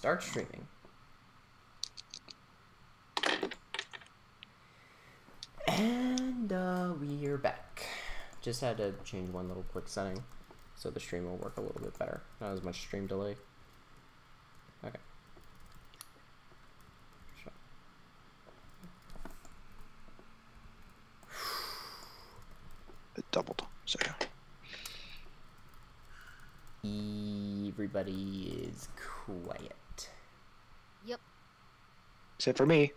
start streaming. And we're back. Just had to change one little quick setting so the stream will work a little bit better. Not as much stream delay. Okay. It doubled. So everybody is quiet. Yep. except for me.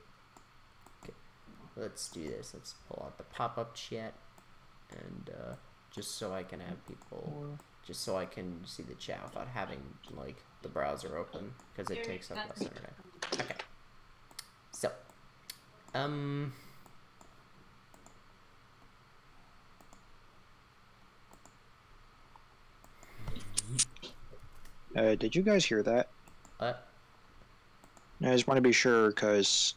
Okay. Let's do this. Let's pull out the pop-up chat and just so I can have people, just so I can see the chat without having like the browser open because it takes up less internet. Okay. So, Did you guys hear that? what? I just want to be sure because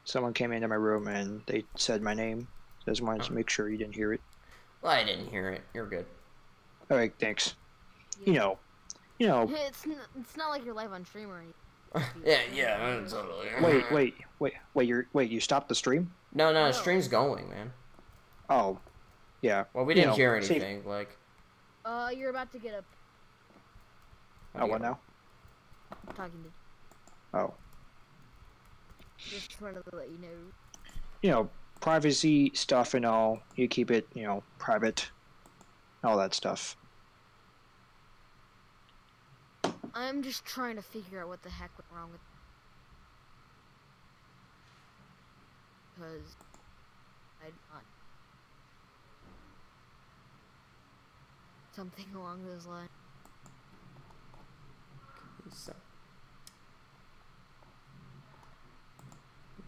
someone came into my room and they said my name. So I just wanted to make sure you didn't hear it. Well, I didn't hear it. You're good. All right, thanks. Yeah. You know. It's not like you're live on stream or anything. Yeah, totally. Wait, you stopped the stream? No, No. stream's going, man. Oh, yeah. Well, we You didn't know, hear see- anything. Like, You're about to get a Oh, what now? talking to. Oh. Just wanted to let you know. You know, privacy stuff and all. You keep it, you know, private. All that stuff. I'm just trying to figure out what the heck went wrong with. Because I not something along those lines. so.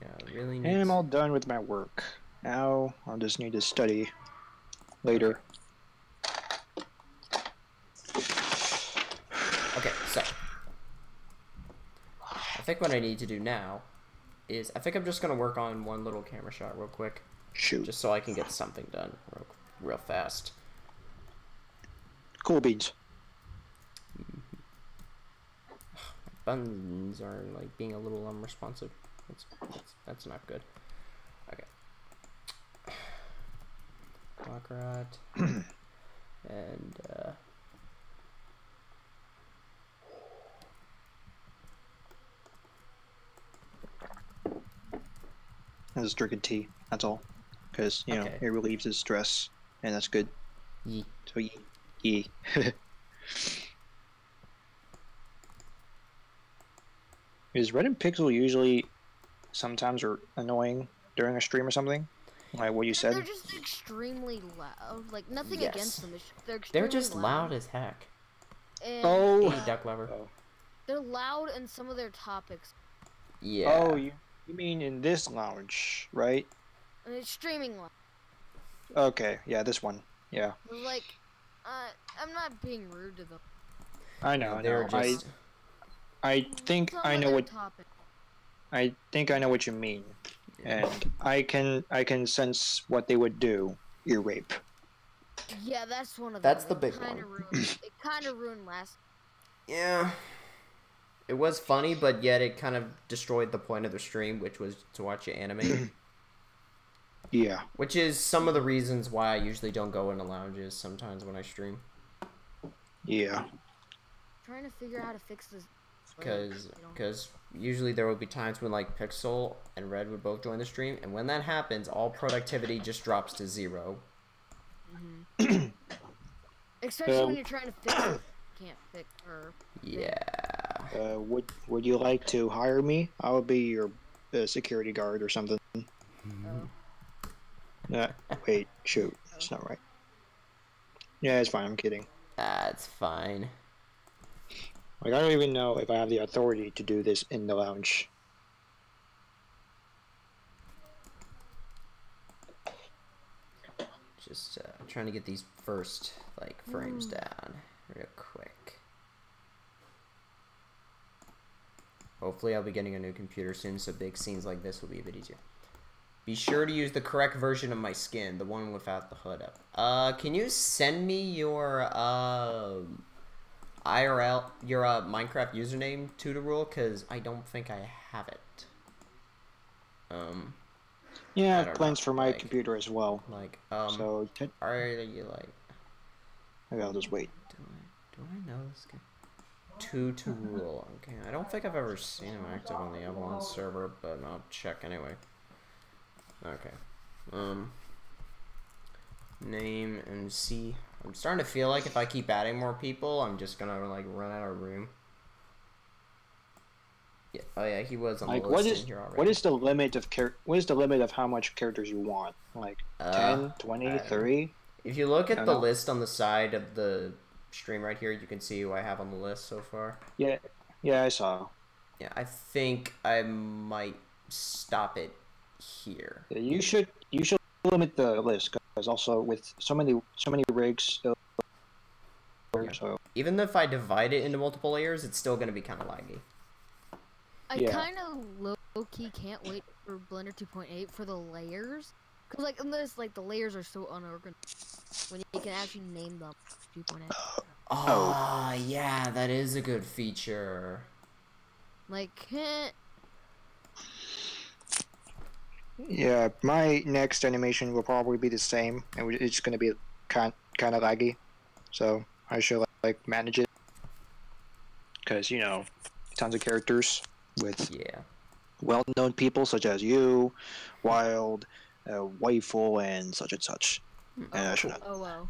Yeah, I really need And I'm all done with my work. Now I'll just need to study later. Okay, so. I think what I need to do now is, I think I'm just going to work on one little camera shot real quick. Shoot. Just so I can get something done real fast. Cool beans. My buttons are like being a little unresponsive. That's not good. Okay. Baccarat. And I was drinking tea. That's all. Because, you know, Okay. it relieves his stress. And that's good. Yee. So, yee. Is Red and Pixel usually sometimes are annoying during a stream or something? Like what you They're said? just extremely loud. Like nothing Yes. against them. They're They're extremely just loud as heck. And Oh. Hey, duck lover. they're loud in some of their topics. Yeah. Oh, you mean in this lounge, right? And it's streaming loud. Okay, yeah, this one. Yeah. Like, I'm not being rude to them. I know, They're I know. just. I think Some I of know their what topic. I think I know what you mean. And I can sense what they would do. Ear rape. Yeah, that's one of them. That's the It big kinda one. It kind of ruined last. Yeah. It was funny, but yet it kind of destroyed the point of the stream, which was to watch you animate. Yeah. Which is some of the reasons why I usually don't go into lounges sometimes when I stream. Yeah. Trying to figure out how to fix this. Because usually there would be times when like Pixel and Red would both join the stream, and when that happens, all productivity just drops to 0. Especially when you're trying to fix it. Can't fix or. Yeah. Would you like to hire me? I will be your security guard or something. Wait, shoot, that's not right. Yeah, it's fine. I'm kidding. That's fine. Like I don't even know if I have the authority to do this in the lounge. Just trying to get these first like frames down real quick. Hopefully I'll be getting a new computer soon, so big scenes like this will be a bit easier. Be sure to use the correct version of my skin, the one without the hood up. Can you send me your IRL your Minecraft username to the rule? Cause I don't think I have it. Yeah, I it don't plans know, for my like- computer as well. Like So are you like? maybe I'll just wait. Do I know this guy? Two to rule. Okay, I don't think I've ever seen him active on the Avalon server, but I'll check anyway. Okay. Name and see. I'm starting to feel like if I keep adding more people, I'm just gonna like run out of room. Yeah. Oh yeah, he was on the Like, list in here already. what is the limit of what is the limit of how much characters you want? Like 10, 20, 30? If you look I at don't the know. list on the side of the stream right here, you can see who I have on the list so far. Yeah, I saw. Yeah, I think I might stop it here. Yeah, you should limit the list because also with so many rigs. So Even if I divide it into multiple layers, it's still going to be kind of laggy. I Yeah. kind of low-key can't wait for Blender 2.8 for the layers. Because, like, in this, like, the layers are so unorganized. When you can actually name them 2.8. Oh, yeah, that is a good feature. Like, yeah, my next animation will probably be the same, and it's going to be kind of laggy. So I should like manage it because tons of characters with Yeah. well-known people such as you, Wild, Wayful, and such. And I should. oh, well.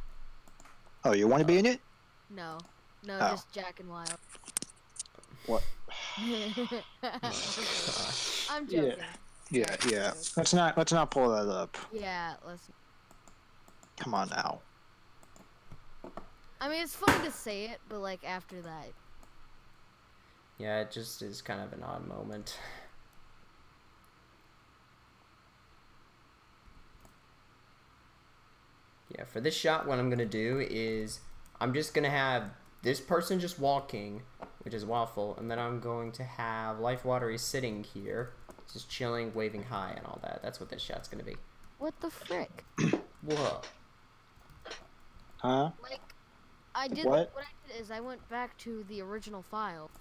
Oh, you want to be in it? No. No, Oh. just Jack and Wild. What? I'm joking. Yeah. Let's not pull that up. Yeah, let's... Come on now. I mean, it's funny to say it, but, like, after that... Yeah, it just is kind of an odd moment. Yeah, for this shot, what I'm going to do is I'm just going to have this person just walking, which is Waffle, and then I'm going to have Life Watery sitting here, just chilling, waving high and all that. That's what this shot's going to be. What the frick? Whoa. Huh? Like, I did... What? What I did is I went back to the original file.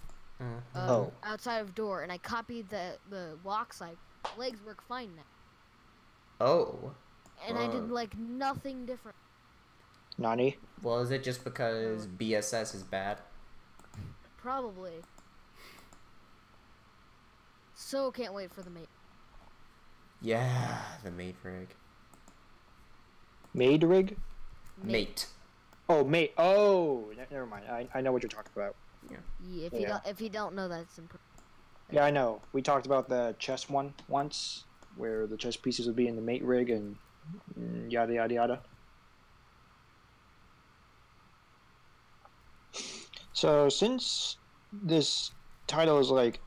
Oh. Outside of door, and I copied the walk side. Legs work fine now. Oh. And I did, like, nothing different. Nani? Well, is it just because BSS is bad? Probably. So can't wait for the mate. Yeah, the mate rig. Maid rig? Mate. Oh, mate. Oh, never mind. I know what you're talking about. Yeah, if you don't know, that's important. Yeah, I know. We talked about the chess one once, where the chess pieces would be in the mate rig and yada yada yada. So since this title is like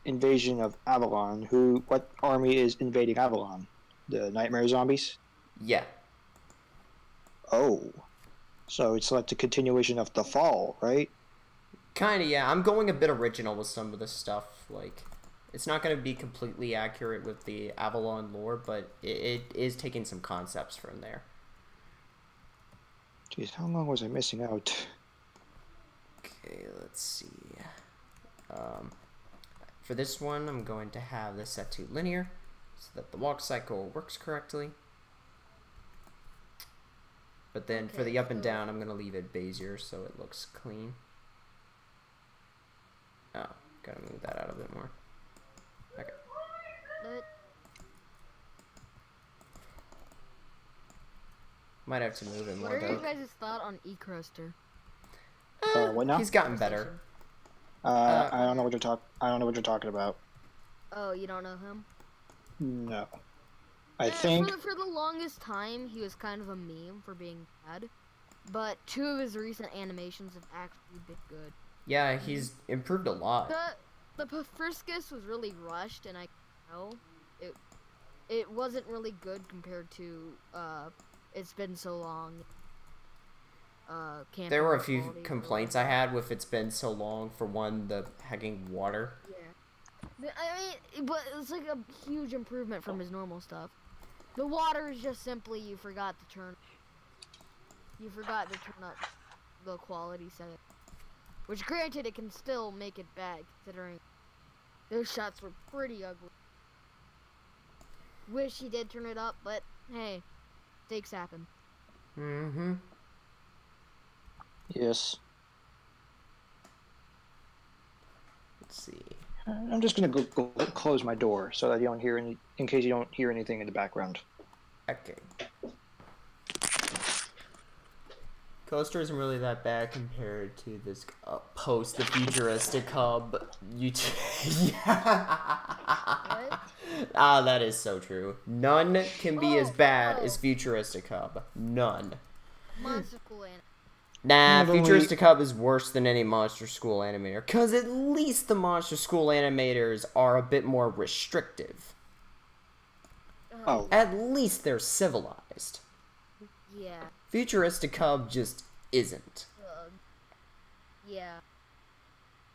Invasion of Avalon, what army is invading Avalon? The Nightmare Zombies? Yeah. Oh. So it's like the continuation of The Fall, right? Kinda, yeah. I'm going a bit original with some of this stuff. Like, it's not going to be completely accurate with the Avalon lore, but it is taking some concepts from there. Jeez, how long was I missing out? Okay, let's see. For this one, I'm going to have this set to linear, so that the walk cycle works correctly. But then for the up and down, I'm going to leave it Bezier so it looks clean. Oh, gotta move that out a bit more. Okay. Might have to move it more What are though. you guys' thought on E-Cruster? What now? He's gotten better. I don't know what you're talking about. Oh, you don't know him? No. I think for the longest time, he was kind of a meme for being bad. But 2 of his recent animations have actually been good. Yeah, he's improved a lot. The Perfriscus was really rushed, and I know it wasn't really good compared to It's Been So Long. There were a few complaints I had with It's Been So Long. For one, the hecking water. Yeah. I mean, but it's like a huge improvement from his normal stuff. The water is just simply you forgot to turn up the quality setting. Which, granted, it can still make it bad, considering those shots were pretty ugly. Wish he did turn it up, but hey, mistakes happen. Mm-hmm. Yes. Let's see. I'm just gonna go close my door so that you don't hear any, in case you don't hear anything in the background. Okay. Coaster isn't really that bad compared to this post the futuristic hub. Yeah. What? Ah, that is so true. None can be as bad Oh. as futuristic hub. None. Monster School anime. Nah, I've only- futuristic hub is worse than any Monster School animator, cause at least the Monster School animators are a bit more restrictive. Oh. At least they're civilized. Yeah. Futuristic hub just isn't. Yeah.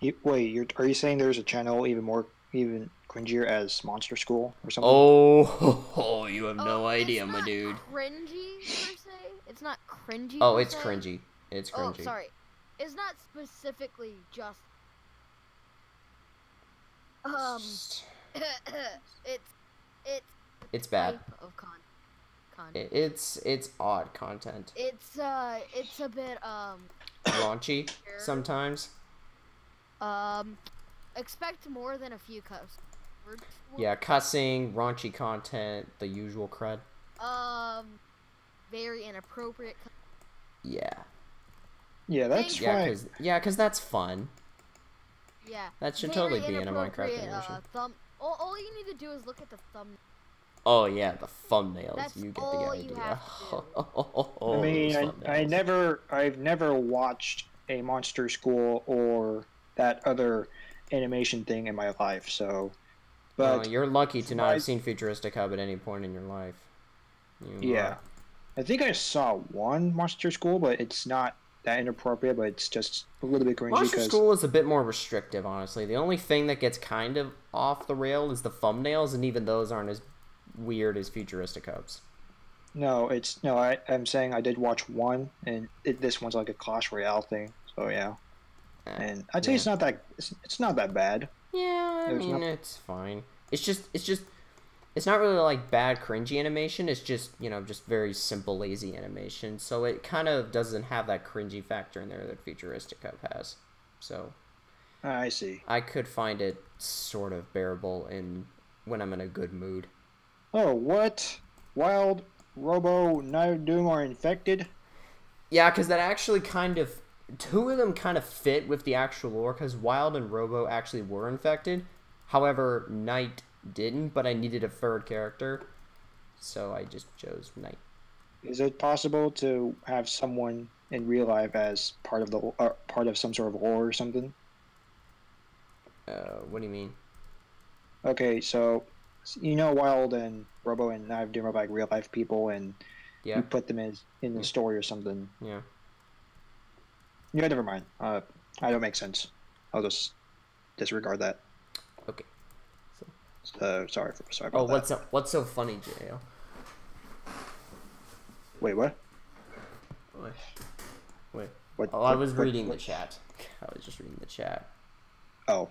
Wait, are you saying there's a channel even cringier as Monster School or something? Oh, you have no idea, it's my not dude. Cringy per se. It's not cringy. Oh, per it's se. cringy. It's Oh, cringy. sorry. It's not specifically just. It's bad. type of content. It's odd content. It's a bit Raunchy sometimes. expect more than a few cuss words. Yeah, cussing, raunchy content, the usual crud. Very inappropriate. Yeah. Yeah, that's fine. Cause that's fun. Yeah. That should very totally be in a Minecraft inappropriate, animation. All you need to do is look at the thumb. Oh yeah, the thumbnails. That's You get all the you idea. have to do. I mean, those thumbnails. I've never watched a Monster School or that other animation thing in my life, so. But You're lucky to not have seen Futuristic Hub at any point in your life. yeah, I think I saw one Monster School, but it's not that inappropriate. But it's just a little bit cringy. Monster School is a bit more restrictive, honestly. The only thing that gets kind of off the rail is the thumbnails, and even those aren't as weird as Futuristic Hubs. I'm saying I did watch one, and this one's like a Clash Royale thing. So yeah, and I'd say it's not that bad. Yeah, I mean it's fine. It's not really like bad cringy animation. It's just just very simple lazy animation. So it kind of doesn't have that cringy factor in there that Futuristic Hub has. So I see. I could find it sort of bearable when I'm in a good mood. Oh, what? Wild, Robo, Doom are infected? Yeah, because that actually two of them kind of fit with the actual lore, because Wild and Robo actually were infected. However, Knight didn't, but I needed a third character, so I just chose Knight. Is it possible to have someone in real life as part of some sort of lore or something? What do you mean? Okay, so Wild and Robo and Knife Doom are like real life people, and you put them in the story or something. Yeah. Yeah, never mind. I don't make sense. I'll just disregard that. Okay. So sorry about that. What's so funny, J.O.? Wait, what? Wait. What? Oh, I was reading the chat. I was just reading the chat. Oh.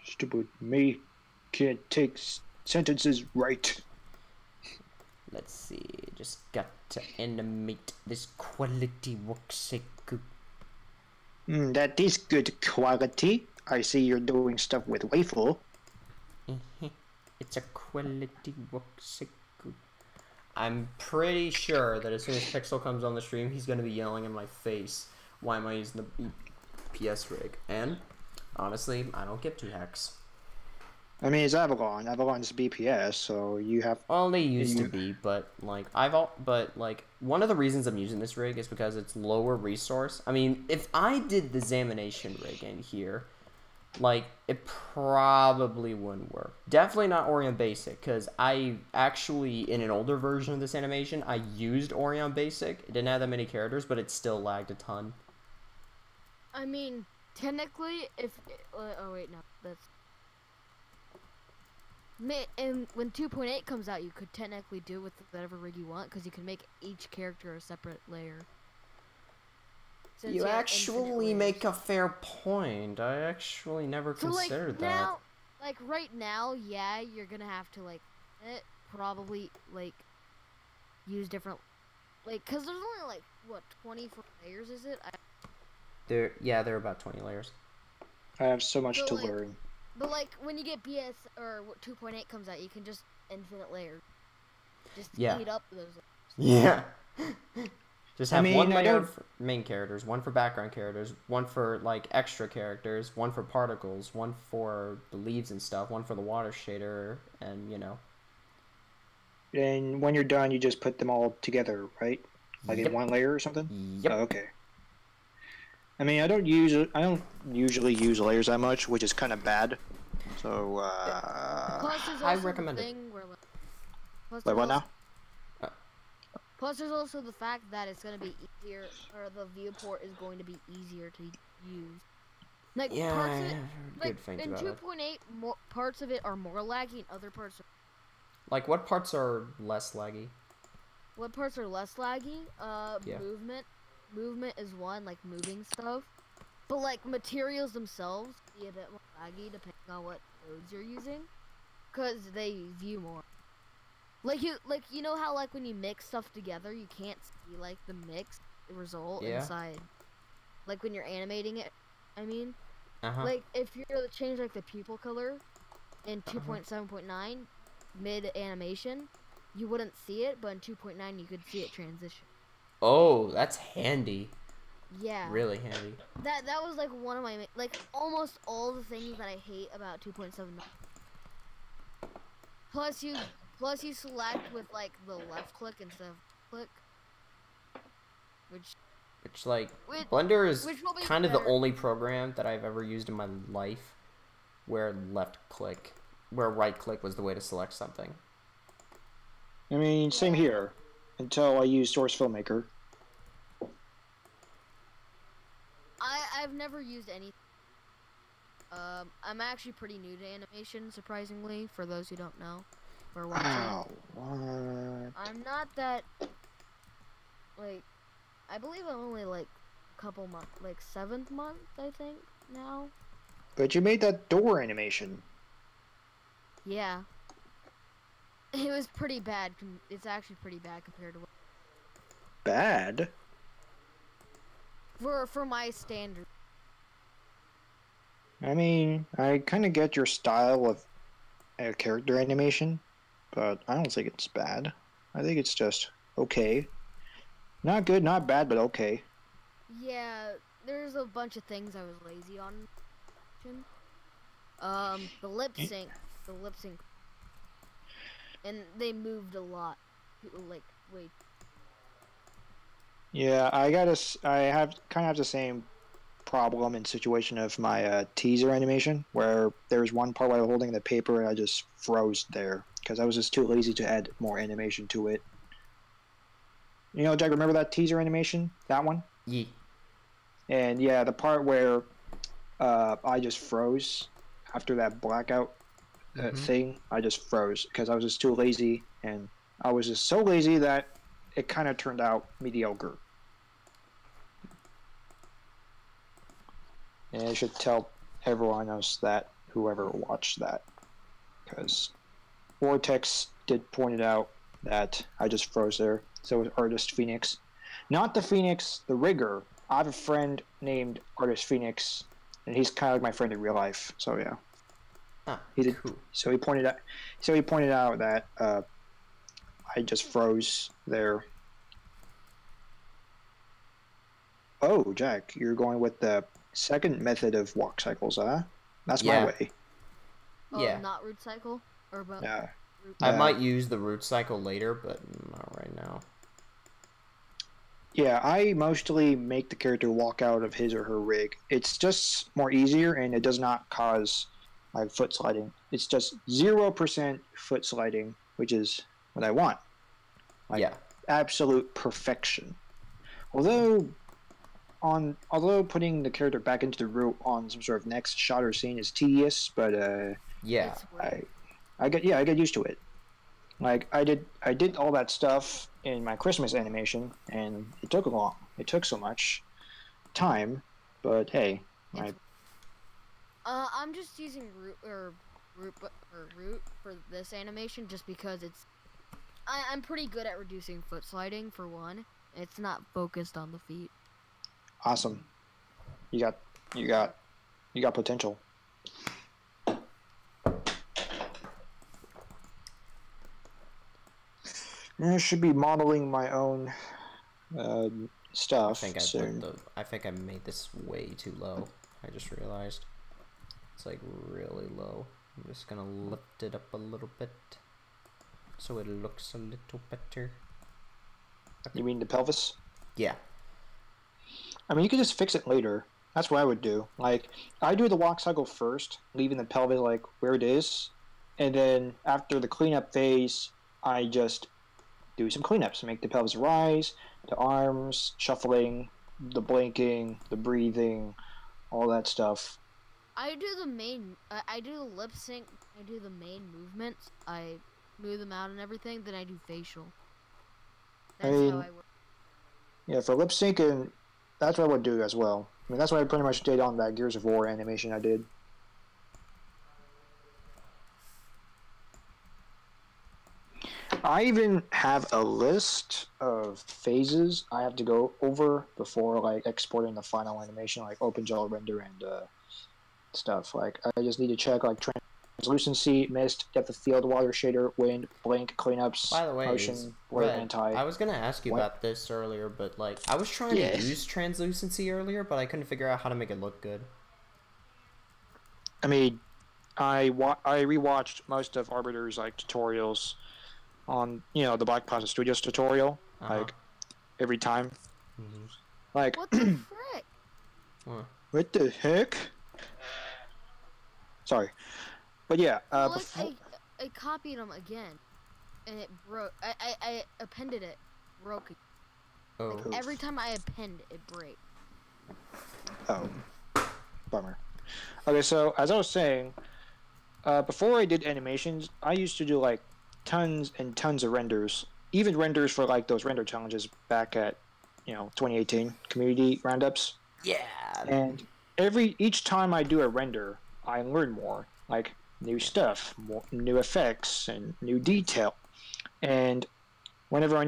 Stupid me. Can't take sentences right. Let's see. Just got to animate this quality work. That is good quality. I see you're doing stuff with Wayful. It's a quality work. I'm pretty sure that as soon as Pixel comes on the stream, he's going to be yelling in my face, why am I using the PS rig? And, honestly, I don't give two hecks. I mean, it's Avalon. Avalon's BPS, so you have... Well, they used to be, but, one of the reasons I'm using this rig is because it's lower resource. I mean, if I did the examination rig in here, it probably wouldn't work. Definitely not Orion Basic, because I actually, in an older version of this animation, I used Orion Basic. It didn't have that many characters, but it still lagged a ton. I mean, technically, oh wait, no, that's... And when 2.8 comes out, you could technically do it with whatever rig you want, because you can make each character a separate layer. since You you have infinite actually layers. make a fair point. I actually never So like considered now, like right now, yeah, you're gonna have to like probably like use different like because there's only like what 24 layers is it? that. There are about 20 layers. I have so much So, to like- learn. But like when you get BS or 2.8 comes out, you can just infinite layers. Just Yeah. eat up those. Yeah. Just have one I layer don't- for main characters, one for background characters, one for like extra characters, one for particles, one for the leaves and stuff, one for the water shader, and you know. And when you're done, you just put them all together, right? Like Yep. in one layer or something. Yep. Oh, okay. I mean, I don't usually use layers that much, which is kind of bad. So, Plus, there's I also recommend the it. thing where like. Plus, wait, there's what also- now? Plus, there's also the fact that it's gonna be easier, or the viewport is going to be easier to use. Like Yeah, parts of I it, have like good things in about it. 2.8, more parts of it are more laggy, and other parts are. Like, what parts are less laggy? What parts are less laggy? Yeah. Movement is one, like moving stuff. But like materials themselves be a bit more laggy depending on what modes you're using, cause they view more. Like you know how like when you mix stuff together, you can't see like the mixed result Yeah. inside. Like when you're animating it, I mean, Uh-huh. like if you're to change like the pupil color in Uh-huh. 2.7.9 mid animation, you wouldn't see it, but in 2.9 you could see it transition. Oh, that's handy. Yeah. Really handy. That was like one of my like almost all the things that I hate about 2.7. Plus you select with like the left click instead of click, which Which, like, Which- Blender is which will be kind of the better. only program that I've ever used in my life where right click was the way to select something. I mean, same here. Until I use Source Filmmaker. I've never used any. I'm actually pretty new to animation, surprisingly, for those who don't know or watching. Wow. What? I'm not that like I believe I'm only like a couple months, like 7th month I think now. But you made that door animation. Yeah. It was pretty bad. It's actually pretty bad compared to what Bad? for my standard. I mean, I kind of get your style of character animation, but I don't think it's bad. I think it's just okay. Not good, not bad, but okay. Yeah, there's a bunch of things I was lazy on. The lip sync, and they moved a lot. People like wait. Yeah, I kind of have the same problem and situation of my teaser animation, where there's one part where I'm holding the paper and I just froze there because I was just too lazy to add more animation to it. You know, Jack, remember that teaser animation? That one? Yeah. And yeah, the part where I just froze after that blackout thing, I just froze because I was just too lazy, and I was just so lazy that it kind of turned out mediocre. And I should tell everyone else that, whoever watched that, because Vortex did point it out that I just froze there. So was Artist Phoenix. Not the Phoenix, the rigger. I have a friend named Artist Phoenix, and he's kind of like my friend in real life. So yeah, Ah, he did. cool. So he pointed out that I just froze there. Oh, Jack, you're going with the second method of walk cycles, huh? That's Yeah. my way. Oh, Yeah. not root cycle or about Yeah. root I Yeah. might use the root cycle later, but not right now. Yeah, I mostly make the character walk out of his or her rig. It's just more easier, and it does not cause like foot sliding. It's just 0% foot sliding, which is what I want. Like, Yeah. absolute perfection. Although putting the character back into the root on some sort of next shot or scene is tedious, but Yeah. It's weird. I get used to it. Like I did all that stuff in my Christmas animation, and it took so much. time, but hey, It's, I'm just using root for this animation just because I'm pretty good at reducing foot sliding for one. It's not focused on the feet. awesome. You got potential. I should be modeling my own stuff soon. I think I made this way too low. I just realized it's like really low. I'm just gonna lift it up a little bit so it looks a little better. Okay. You mean the pelvis? Yeah. I mean, you could just fix it later. That's what I would do. Like, I do the walk cycle first, leaving the pelvis like where it is, and then after the cleanup phase, I just do some cleanups, make the pelvis rise, the arms, shuffling, the blinking, the breathing, all that stuff. I do the main. I do the lip sync. I do the main movements. I move them out and everything. Then I do facial. That's how I work. Yeah, for lip syncing, that's what I would do as well. I mean, that's what I pretty much did on that Gears of War animation I did. I even have a list of phases I have to go over before like exporting the final animation, like OpenGL render and stuff. Like I just need to check like translucency, mist, depth of field, water shader, wind, blink, cleanups, by the way, motion, blur, anti. I was gonna ask you about this earlier, but like I was trying to use translucency earlier, but I couldn't figure out how to make it look good. I mean, I rewatched most of Arbiter's like tutorials on the Black Plasma Studios tutorial, like every time. Like what the frick? What the heck? Sorry, but yeah. Well, I copied them again, and it broke. I appended it, broke. Oh. Like, every time I append, it breaks. Oh, bummer. Okay, so as I was saying, before I did animations, I used to do like tons and tons of renders, even renders for like those render challenges back at 2018 community roundups. Yeah. And each time I do a render, I learn more, like new stuff, new effects, and new detail. And whenever I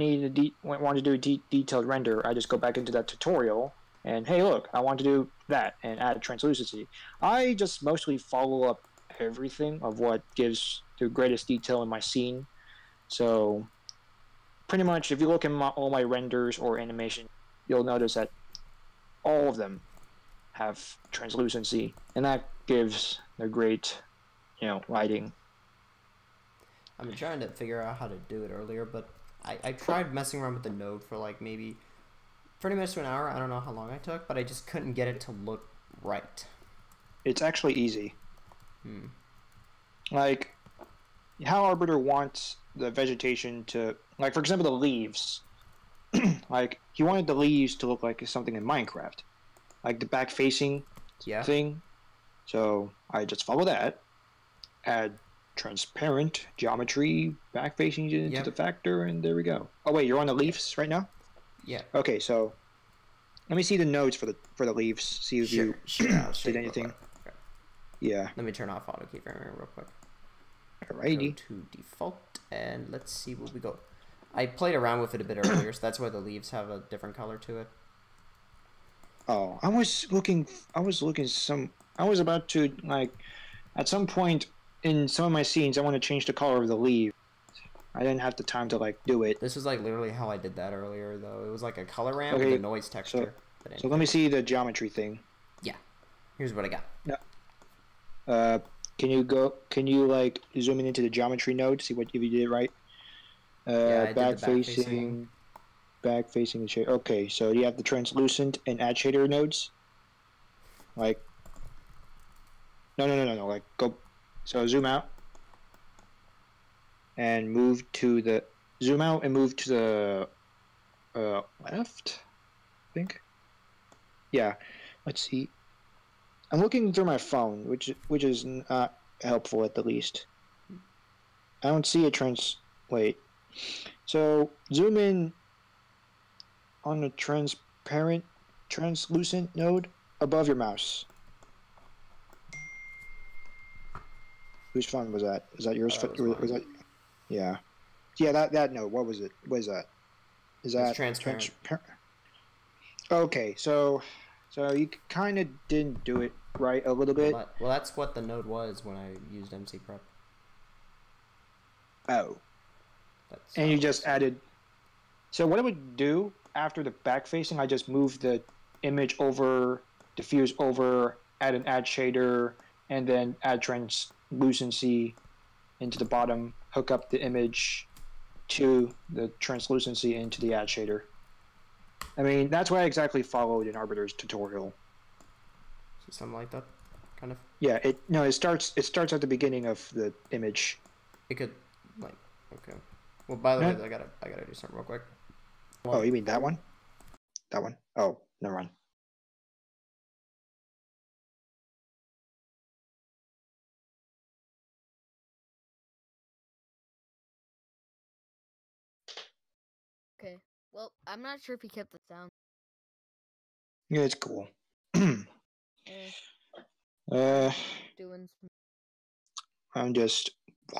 want to do a detailed render, I just go back into that tutorial and hey, look, I want to do that and add translucency. I just mostly follow up everything of what gives the greatest detail in my scene. So pretty much if you look at all my renders or animation, you'll notice that all of them have translucency, and that gives a great lighting. I've been trying to figure out how to do it earlier, but I tried messing around with the node for like maybe 30 minutes to an hour. I don't know how long I took, but I just couldn't get it to look right. It's actually easy. Like how Arbiter wants the vegetation to, like for example, the leaves. Like he wanted the leaves to look like something in Minecraft, like the back facing thing. So I just follow that, add transparent geometry back facing into the factor, and there we go. Oh wait, you're on the leaves right now? Yeah. Okay, so let me see the nodes for the leaves. See if you did anything. Okay. Yeah. Let me turn off auto keyframing real quick. Alrighty. Go to default and let's see where we go. I played around with it a bit earlier, so that's why the leaves have a different color to it. Oh, I was about to, like, at some point in some of my scenes, I want to change the color of the leaf. I didn't have the time to, like, do it. This is, like, literally how I did that earlier, though. It was, like, a color ramp with a noise texture. So let me see the geometry thing. Yeah. Here's what I got. Yeah. Can you, like, zoom in into the geometry node, see if you did it right? Yeah, back facing the shader. Okay, so you have the translucent and add shader nodes. Like, no. Like, go. So zoom out and move to the left. I think. Yeah. Let's see. I'm looking through my phone, which is not helpful at the least. I don't see a wait. So zoom in on the transparent translucent node above your mouse. Whose phone was that? Is that yours? That was Was mine. that? Yeah. Yeah, that node. What was it? What is that? Is that It's transparent. Okay, so you kind of didn't do it right a little bit. Well, that's what the node was when I used MC prep. Oh. That's And you just added. So what I would do after the back facing, I just move the image over, diffuse over, add an add shader, and then add translucency into the bottom, hook up the image to the translucency into the add shader. I mean, that's what I exactly followed in Arbiter's tutorial. So something like that, kind of. Yeah, it starts at the beginning of the image. It could, like, okay. Well, by the way, I gotta do something real quick. Oh, you mean that one? That one? Oh, never mind. Okay. Well, I'm not sure if he kept the sound. Yeah, it's cool. Eh, doing some. I'm just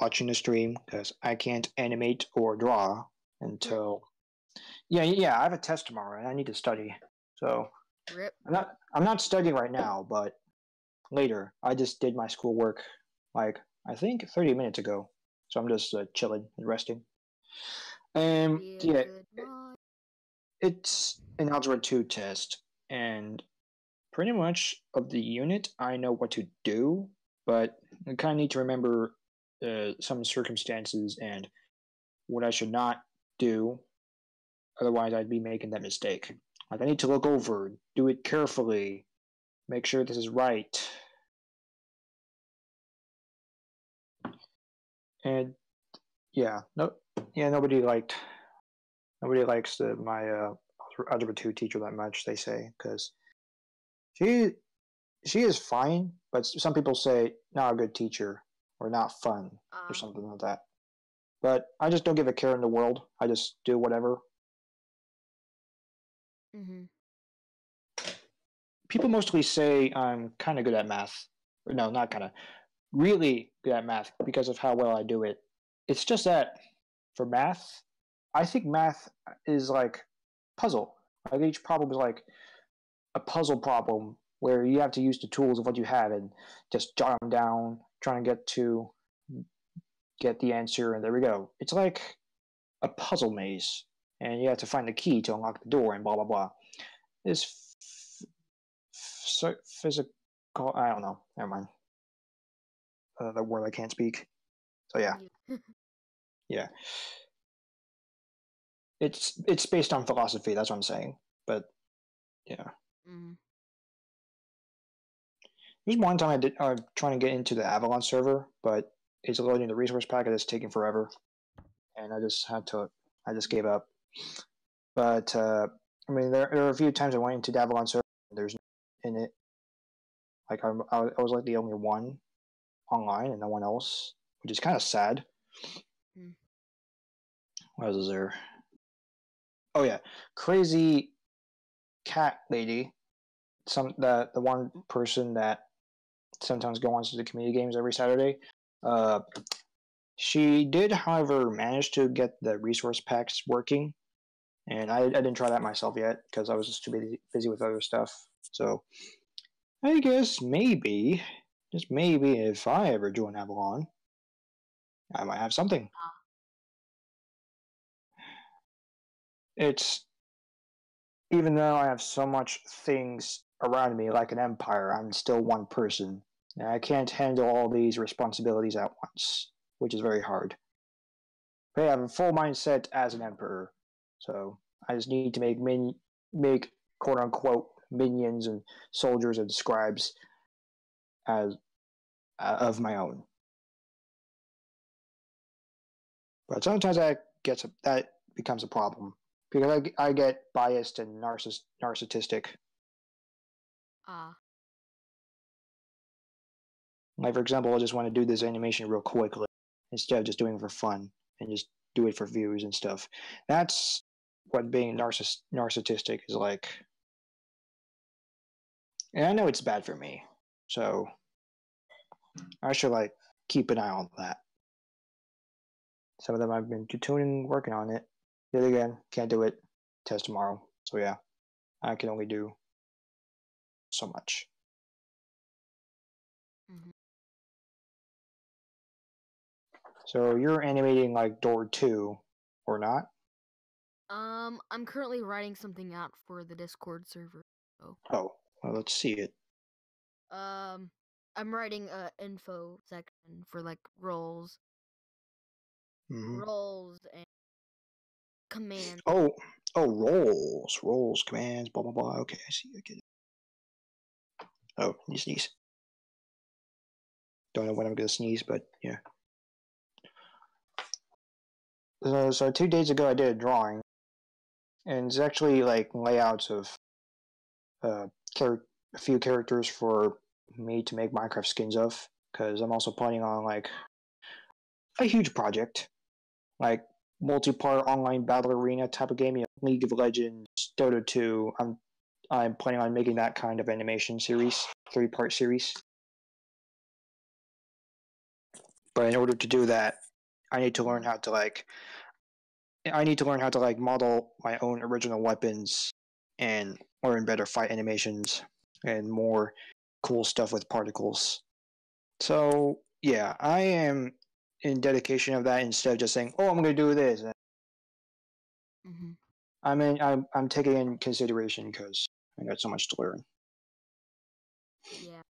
watching the stream because I can't animate or draw until. Yeah, I have a test tomorrow and I need to study. So Rip. I'm not studying right now, but later. I just did my schoolwork like I think 30 minutes ago. So I'm just chilling and resting. Yeah, it's an Algebra 2 test, and pretty much of the unit I know what to do, but I kind of need to remember some circumstances and what I should not do. Otherwise, I'd be making that mistake. Like, I need to look over, do it carefully, make sure this is right. And yeah, nobody likes my algebra 2 teacher that much, they say, because she is fine, but some people say not a good teacher or not fun or something like that. But I just don't give a care in the world. I just do whatever. People mostly say I'm kind of good at math. Or no, not kind of. Really good at math because of how well I do it. It's just that for math, I think math is like puzzle. Like each problem is like a puzzle problem where you have to use the tools of what you have and just jot them down, trying to get the answer, and there we go. It's like a puzzle maze, and you have to find the key to unlock the door, and blah blah blah. This physical, I don't know. Never mind. The word I can't speak. So yeah, yeah. It's based on philosophy. That's what I'm saying. But yeah. There's one time I did trying to get into the Avalon server, but it's loading the resource packet. It's taking forever, and I just gave up. But I mean, there are a few times I went into the Avalon server. And there's in it. Like I was like the only one online, and no one else, which is kind of sad. What else is there? Oh yeah, crazy cat lady. The one person that sometimes goes to the community games every Saturday. She did, however, manage to get the resource packs working, and I didn't try that myself yet because I was just too busy with other stuff. So I guess maybe, just maybe, if I ever join Avalon, I might have something. It's even though I have so much things around me like an empire, I'm still one person. And I can't handle all these responsibilities at once, which is very hard. But I have a full mindset as an emperor, so I just need to make quote unquote minions and soldiers and scribes as of my own. But sometimes that becomes a problem because I get biased and narcissistic. Like, for example, I just want to do this animation real quickly instead of just doing it for fun and just do it for views and stuff. That's what being narcissistic is like. And I know it's bad for me, so I should like keep an eye on that. Some of them I've been tuning, working on it. Yet again, can't do it. Test tomorrow. So yeah, I can only do so much. Mhm. So you're animating like door 2, or not? I'm currently writing something out for the Discord server. So, Oh, well, let's see it. I'm writing a info section for like roles, Mhm. roles and commands. Oh, roles, commands, blah blah blah. Okay, I see. I get it. Oh, you sneeze. Don't know when I'm gonna sneeze, but yeah. So 2 days ago, I did a drawing, and it's actually like layouts of a few characters for me to make Minecraft skins of, because I'm also planning on like a huge project, like multi-part online battle arena type of game, League of Legends, Dota 2. I'm planning on making that kind of animation series, 3-part series. But in order to do that, I need to learn how to like model my own original weapons and learn better fight animations and more cool stuff with particles. So yeah, I am in dedication of that instead of just saying, "Oh, I'm going to do this." Mm-hmm. I'm taking in consideration because I got so much to learn. Yeah.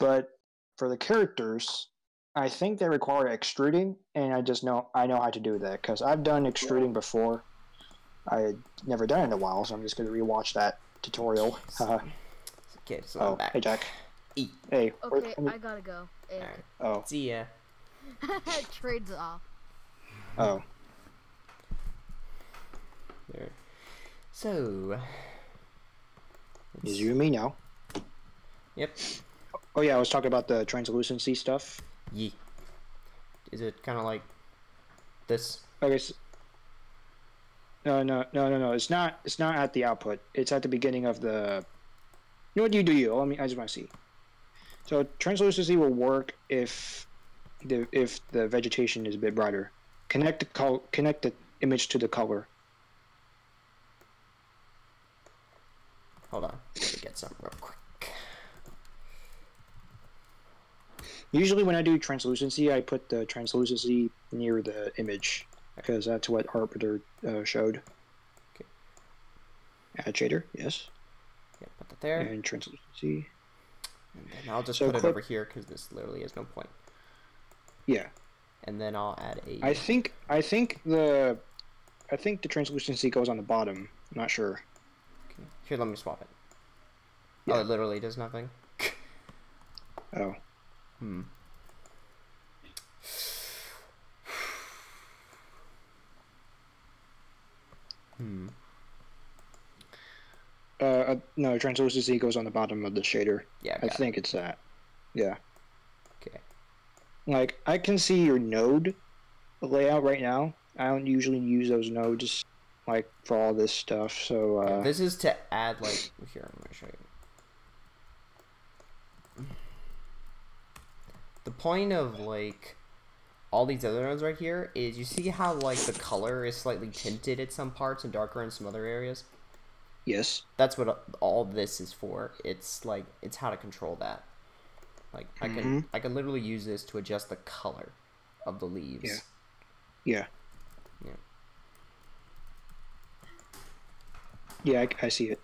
But for the characters, I think they require extruding, and I know how to do that because I've done extruding before. I had never done it in a while, so I'm just going to rewatch that tutorial. Okay, so Oh, I'm back. hey Jack. Eat. Hey. Okay, I gotta go. Alright. Oh. See ya. Trades off. Oh. There. So. Is you and me now? Yep. Oh yeah, I was talking about the translucency stuff. Yee. Is it kind of like this? Okay. So, no. It's not at the output. It's at the beginning of the. You know what you do? I just want to see. So translucency will work if the vegetation is a bit brighter. Connect the image to the color. Hold on. Let me get some real quick. Usually when I do translucency, I put the translucency near the image because that's what Arbiter showed. Okay. Add shader, yes. Yeah, put that there. And translucency. And then I'll just put it over here because this literally has no point. Yeah. And then I'll add a. I think the translucency goes on the bottom. I'm not sure. Okay. Here, let me swap it. Yeah. Oh, it literally does nothing. Oh. Hmm. No, translucency goes on the bottom of the shader. Yeah, I think it's that. Yeah. Okay. Like, I can see your node layout right now. I don't usually use those nodes, like, for all this stuff, so, Yeah, this is to add, like, here, I'm gonna show you. The point of, like, all these other nodes right here is you see how, like, the color is slightly tinted at some parts and darker in some other areas? Yes. That's what all this is for. It's, like, it's how to control that. Like, I can literally use this to adjust the color of the leaves. Yeah. Yeah. Yeah, I see it.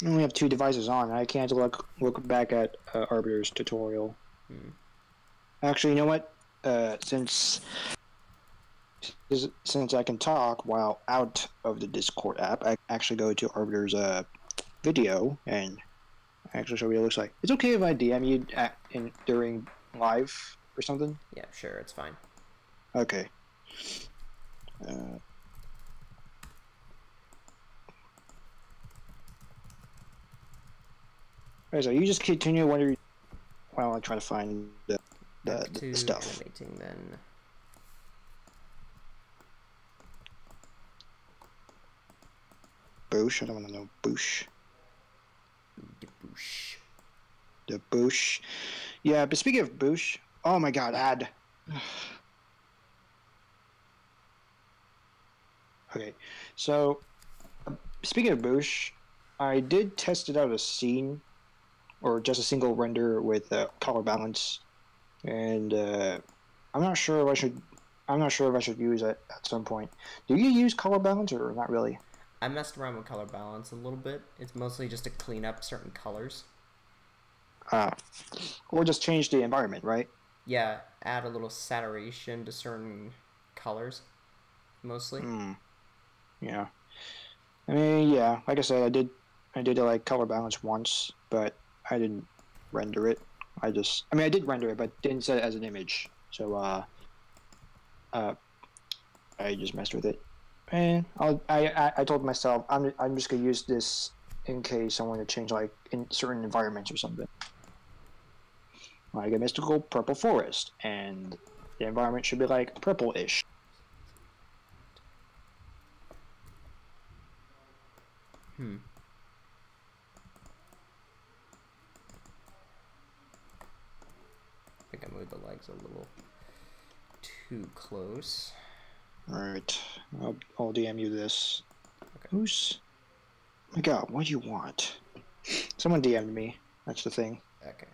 I only have 2 devices on. I can't look back at Arbiter's tutorial. Actually, you know what? Since I can talk while out of the Discord app, I actually go to Arbiter's video and actually show what it looks like. It's okay if I DM you during live or something? Yeah, sure, it's fine. Okay. So you just continue wondering while I try to find the stuff. Animating then. Boom. boosh. I don't want to know boosh. The boosh. The boosh. Yeah, but speaking of boosh, oh my god, add. Okay, so speaking of boosh, I did test it out a scene, or just a single render with color balance, and I'm not sure if I should. I'm not sure if I should use it at some point. Do you use color balance or not really? I messed around with color balance a little bit. It's mostly just to clean up certain colors. Or just change the environment, right? Yeah, add a little saturation to certain colors, mostly. Yeah. I mean, yeah. Like I said, I did like color balance once, but I didn't render it. I did render it, but didn't set it as an image. So, I just messed with it, and I told myself I'm just gonna use this in case I want to change like in certain environments or something, like a mystical purple forest, and the environment should be like purple-ish. I think I moved the legs a little too close. All right, I'll DM you this. Okay. Who's? Oh my God, what do you want? Someone DM'd me. That's the thing. Okay.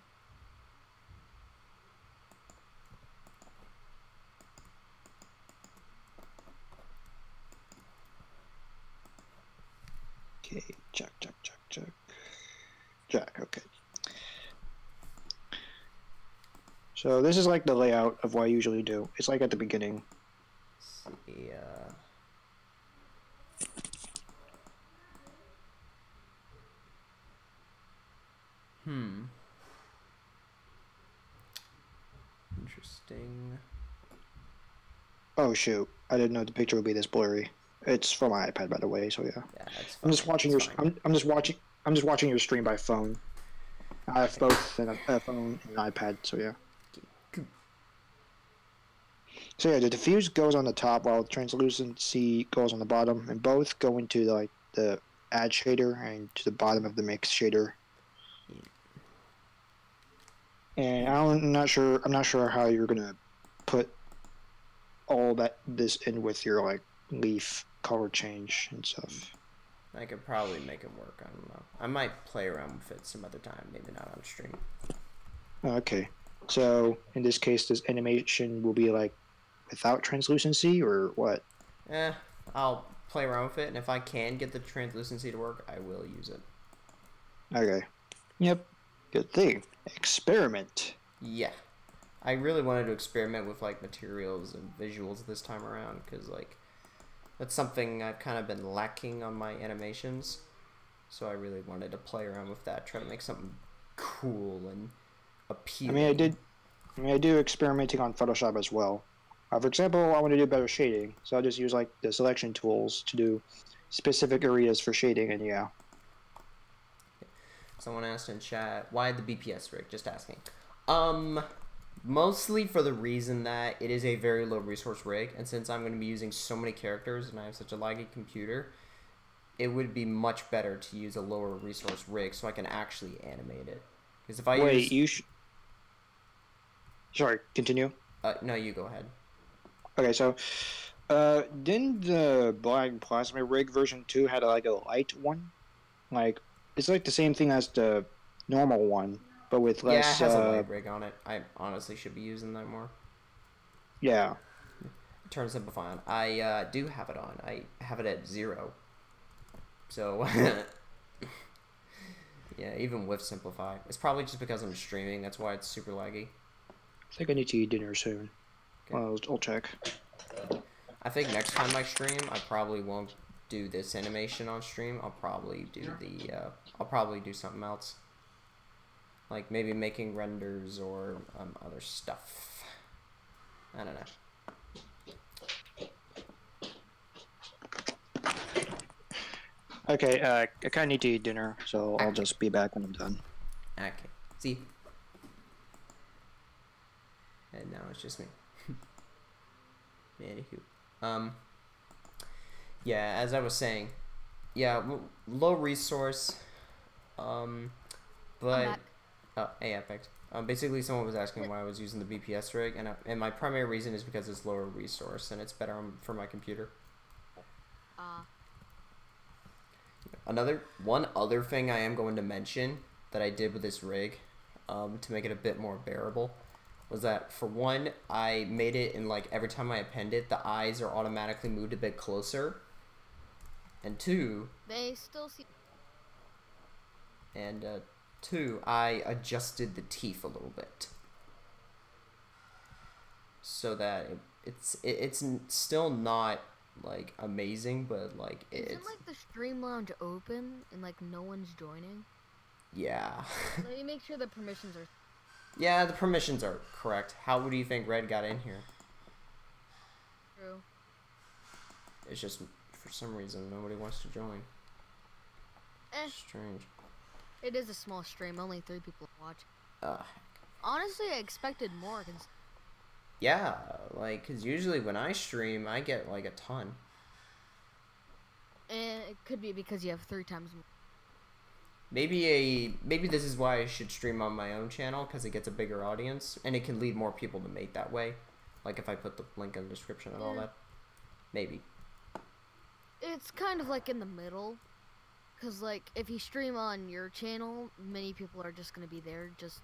Okay, Jack, okay. So this is like the layout of what I usually do. It's like at the beginning. Let's see, Interesting. Oh shoot! I didn't know the picture would be this blurry. It's from my iPad, by the way. So yeah. Yeah, that's fine. I'm just watching That's your. fine. I'm just watching your stream by phone. I have both a phone and an iPad. So yeah. So yeah, the diffuse goes on the top while the translucency goes on the bottom, and both go into like the add shader and to the bottom of the mix shader. And I'm not sure how you're gonna put all this in with your like leaf color change and stuff. I could probably make it work. I don't know. I might play around with it some other time. Maybe not on stream. Okay. So in this case, this animation will be like without translucency or what? I'll play around with it, and if I can get the translucency to work, I will use it. Okay. Yep. Good thing. Experiment. Yeah. I really wanted to experiment with like materials and visuals this time around, because like that's something I've kind of been lacking on my animations. So I really wanted to play around with that, try to make something cool and appealing. I do experimenting on Photoshop as well. For example, I want to do better shading, so I'll just use like the selection tools to do specific areas for shading, and yeah. Someone asked in chat, why the BPS rig? Just asking. Mostly for the reason that it is a very low resource rig, and since I'm going to be using so many characters and I have such a laggy computer, it would be much better to use a lower resource rig so I can actually animate it. Because if I Sorry, continue. No, you go ahead. Okay, so didn't the Black Plasma rig version 2 had like a light one? Like it's like the same thing as the normal one, but with less. Yeah, it has a light rig on it. I honestly should be using that more. Yeah. Turn Simplify on. I do have it on. I have it at 0. So yeah, even with Simplify, it's probably just because I'm streaming. That's why it's super laggy. I think I need to eat dinner soon. Okay. Well, I'll check. I think next time I stream, I probably won't do this animation on stream. I'll probably do I'll probably do something else, like maybe making renders or other stuff. I don't know. Okay, I kind of need to eat dinner, so I'll just be back when I'm done. Okay. See. And now it's just me. Anywho. Yeah, as I was saying, Yeah, low resource. But back. hey, Apex. Basically, someone was asking why I was using the BPS rig, and my primary reason is because it's lower resource and it's better for my computer. One other thing I am going to mention that I did with this rig, to make it a bit more bearable, was that for one, I made it in like every time I append it, the eyes are automatically moved a bit closer, and two, They still see. and two, I adjusted the teeth a little bit so that it's still not like amazing, but like Isn't like the stream lounge open and like no one's joining? yeah. Let me make sure the permissions are. Yeah, the permissions are correct. How do you think Red got in here? True. It's just for some reason nobody wants to join. Strange. It is a small stream. Only 3 people watch. Honestly, I expected more. Yeah, like, cause usually when I stream, I get like a ton. And it could be because you have 3 times more. Maybe this is why I should stream on my own channel, because it gets a bigger audience and it can lead more people to mate that way. Like if I put the link in the description and all that. Maybe. It's kind of like in the middle. Because like if you stream on your channel, many people are just going to be there just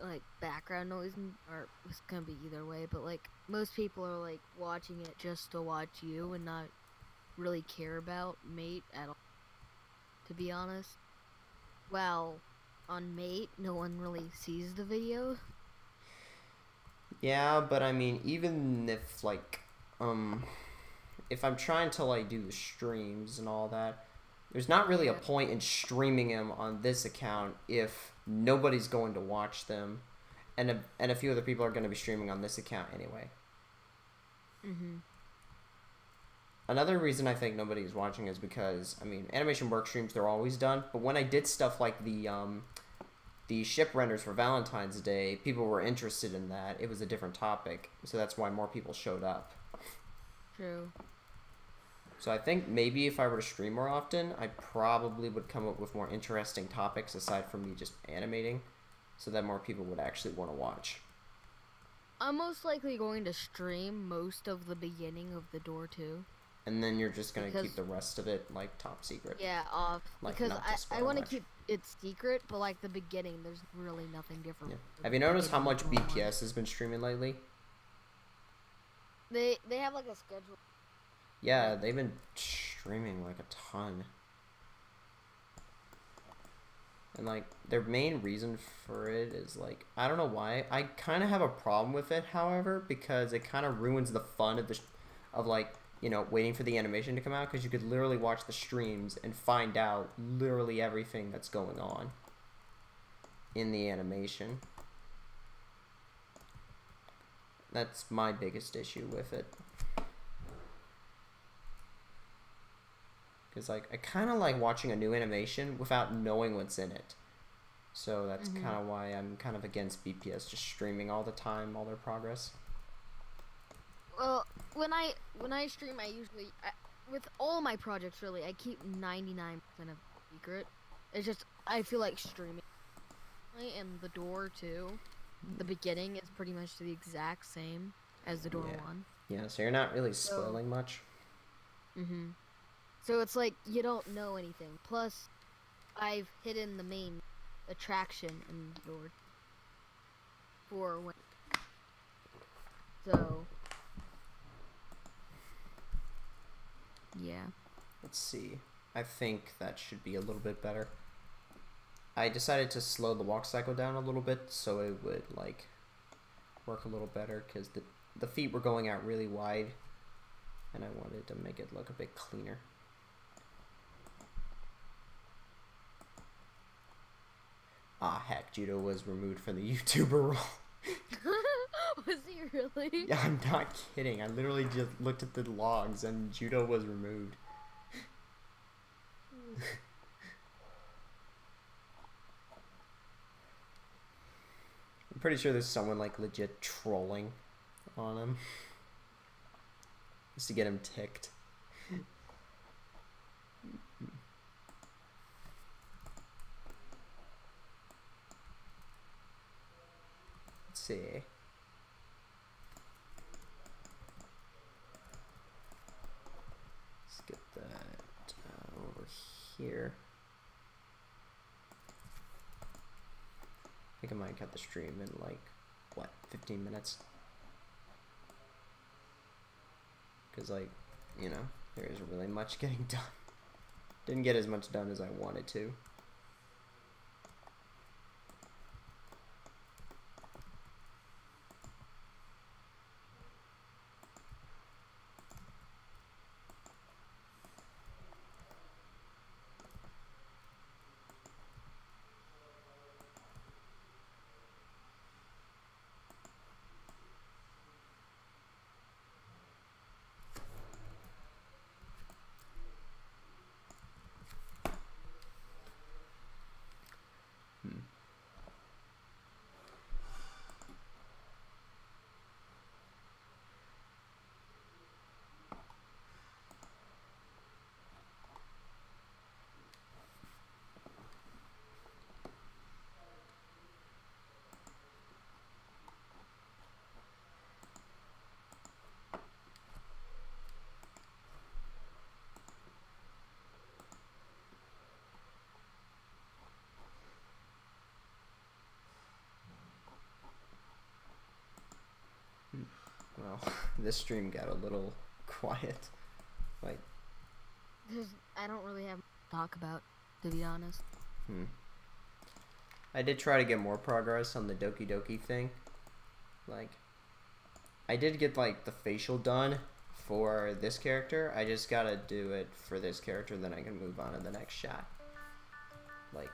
like background noise, or it's going to be either way. But like most people are like watching it just to watch you and not really care about mate at all, to be honest. Well, on mate, no one really sees the video. Yeah, but I mean, even if like, if I'm trying to like do the streams and all that, there's not really a point in streaming them on this account if nobody's going to watch them, and a few other people are going to be streaming on this account anyway. Another reason I think nobody's watching is because, I mean, animation work streams, they're always done, but when I did stuff like the ship renders for Valentine's Day, people were interested in that. It was a different topic, so that's why more people showed up. True. So I think maybe if I were to stream more often, I probably would come up with more interesting topics aside from me just animating, so that more people would actually want to watch. I'm most likely going to stream most of the beginning of the door too. And then you're just going to keep the rest of it, like, top secret. Yeah, off. Like, because I want to much. keep it secret, but, like, the beginning, there's really nothing different. Yeah. Have you noticed how much BPS has been streaming lately? They have, like, a schedule. Yeah, they've been streaming, like, a ton. And, like, their main reason for it is, like, I don't know why. I kind of have a problem with it, however, because it kind of ruins the fun of, like, you know, waiting for the animation to come out, because you could literally watch the streams and find out literally everything that's going on in the animation. That's my biggest issue with it. Because, like, I kind of like watching a new animation without knowing what's in it. So that's kind of why I'm kind of against BPS just streaming all the time, all their progress. Well, when I stream, I usually, with all my projects, really, I keep 99% of secret. It's just, I feel like streaming. And the door, too. The beginning is pretty much the exact same as the door one. Yeah, so you're not really spoiling much. So it's like, you don't know anything. Plus, I've hidden the main attraction in the door. For when. So. Yeah. Let's see. I think that should be a little bit better. I decided to slow the walk cycle down a little bit so it would, like, work a little better, because the feet were going out really wide and I wanted to make it look a bit cleaner. Ah, heck, Judo was removed from the YouTuber role. Was he really? Yeah, I'm not kidding. I literally just looked at the logs and Judo was removed. I'm pretty sure there's someone, like, legit trolling on him. Just to get him ticked. see. Let's get that over here. I think I might cut the stream in like, what, 15 minutes? Because, like, you know, there isn't really much getting done. Didn't get as much done as I wanted to. Well, this stream got a little quiet. Like, I don't really have to talk about, to be honest. I did try to get more progress on the Doki Doki thing. Like, I did get, like, the facial done for this character. I just gotta do it for this character, then I can move on to the next shot. Like,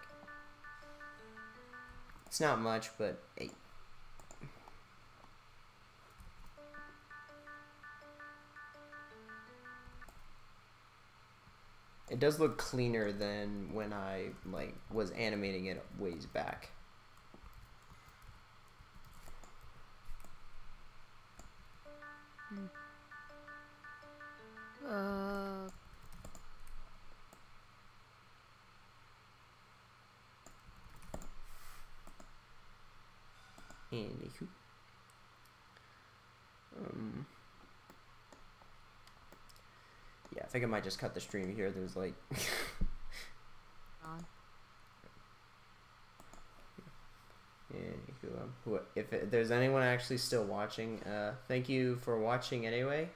it's not much, but hey. It does look cleaner than when I, like, was animating it ways back. Anywho. Yeah, I think I might just cut the stream here. There's like Anywho, if there's anyone actually still watching, thank you for watching anyway.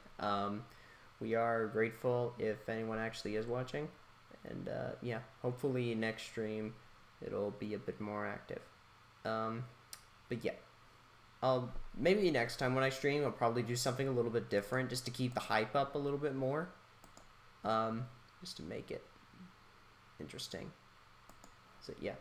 We are grateful if anyone actually is watching, and yeah, hopefully next stream it'll be a bit more active. But yeah, maybe next time when I stream I'll probably do something a little bit different just to keep the hype up a little bit more, just to make it interesting. So yeah,